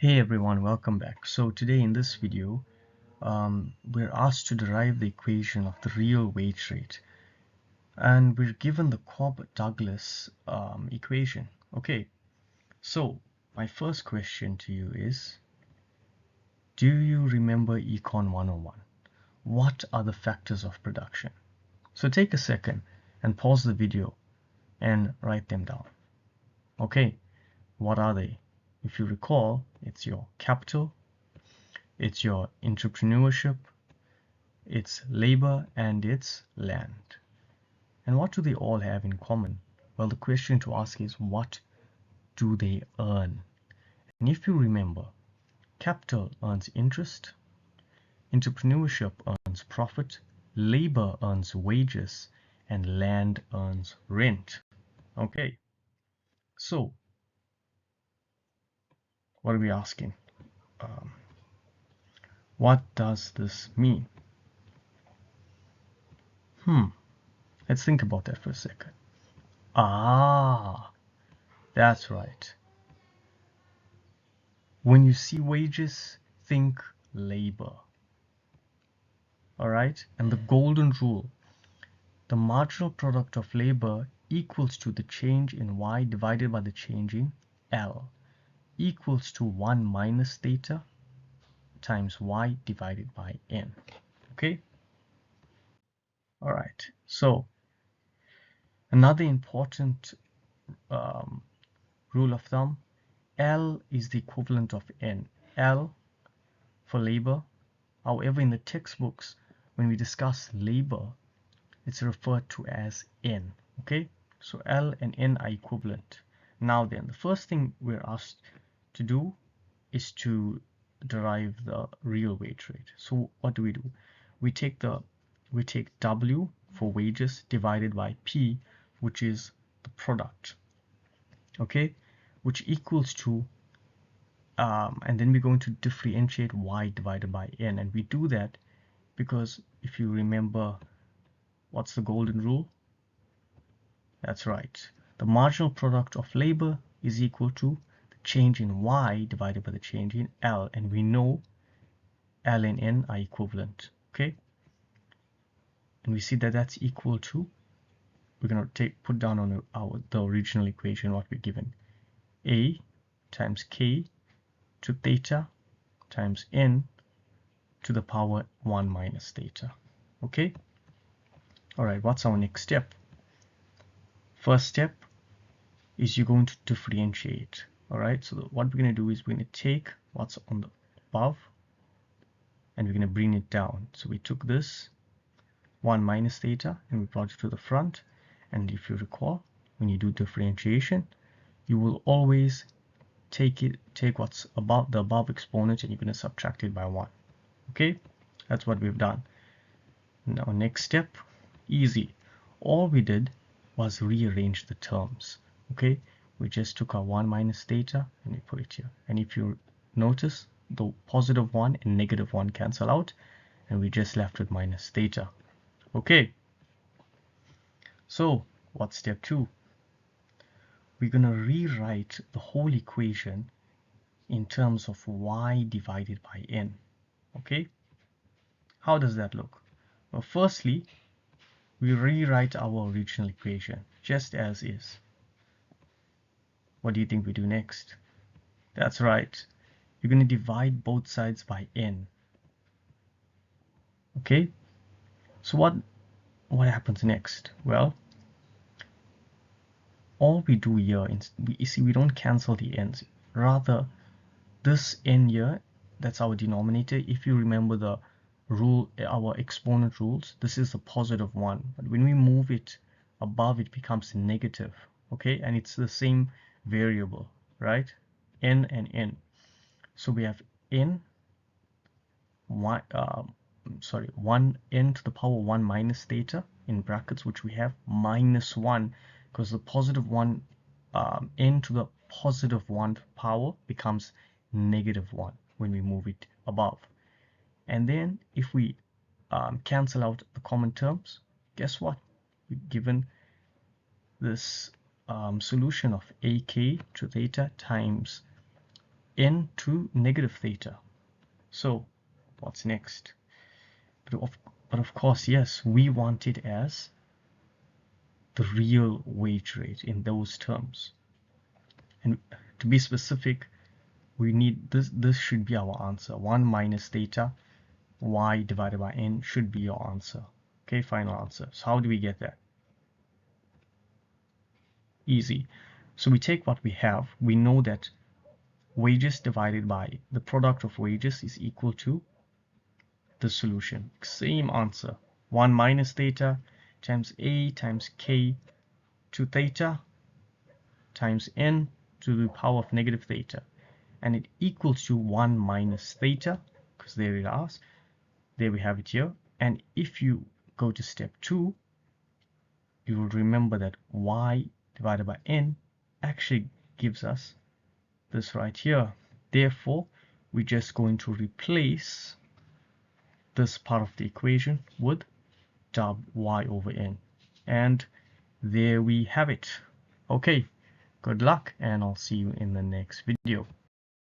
Hey everyone, welcome back. So today in this video, we're asked to derive the equation of the real wage rate, and we're given the Cobb-Douglas equation. Okay, so my first question to you is, do you remember Econ 101? What are the factors of production? So take a second and pause the video and write them down. Okay, what are they? If you recall, it's your capital, it's your entrepreneurship, it's labor, and it's land. And what do they all have in common? Well, the question to ask is, what do they earn? And if you remember, capital earns interest, entrepreneurship earns profit, labor earns wages, and land earns rent. Okay, so what are we asking? Um, what does this mean? Let's think about that for a second. That's right. When you see wages, think labor. All right, and the golden rule: the marginal product of labor equals to the change in y divided by the change in L, equals to 1 minus theta times y divided by n. Okay, all right, so another important rule of thumb: L is the equivalent of n. L for labor. However, in the textbooks, when we discuss labor, it's referred to as n. Okay, so L and n are equivalent. Now then, the first thing we're asked to do is to derive the real wage rate. So what do? We take W for wages divided by P, which is the product, okay, which equals to and then we're going to differentiate y divided by n, and we do that because if you remember, what's the golden rule? That's right. The marginal product of labor is equal to the change in y divided by the change in L, and we know L and N are equivalent. Okay, and we see that that's equal to, we're going to put down on the original equation what we're given: A times K to theta times N to the power 1 minus theta. Okay, all right, what's our next step? First step is you're going to differentiate. All right, so what we're going to do is we're going to take what's on the above and we're going to bring it down. So we took this 1 minus theta and we brought it to the front, and if you recall, when you do differentiation, you will always take what's above the above exponent and you're going to subtract it by 1. Okay, that's what we've done. Now next step, easy. All we did was rearrange the terms. Okay, we just took our 1 minus theta and we put it here, and if you notice, the positive 1 and negative 1 cancel out and we just left with minus theta. Okay, so what's step 2? We're going to rewrite the whole equation in terms of y divided by n. Okay, how does that look? Well, firstly, we rewrite our original equation just as is. What do you think we do next? That's right, you're going to divide both sides by n. Okay, so what happens next? Well, all we do here is we don't cancel the n's. Rather, this n here, that's our denominator. If you remember the rule, our exponent rules, this is a positive 1, but when we move it above, it becomes negative. Okay, and it's the same variable, right? N and n. So we have n 1 n to the power 1 minus theta in brackets, which we have minus 1, because the positive 1 n to the positive 1 power becomes negative 1 when we move it above. And then if we cancel out the common terms, guess what? We're given this solution of ak to theta times n to negative theta. So what's next? But of course, yes, we want it as the real wage rate in those terms. And to be specific, we need this should be our answer. 1 minus theta y divided by n should be your answer. Okay, final answer. So how do we get that? Easy. So we take what we have. We know that wages divided by the product of wages is equal to the solution. Same answer. 1 minus theta times a times k to theta times n to the power of negative theta. And it equals to 1 minus theta, because there it is. There we have it here. And if you go to step 2, you will remember that y divided by n actually gives us this right here. Therefore, we're just going to replace this part of the equation with y over n. And there we have it. Okay, good luck, and I'll see you in the next video.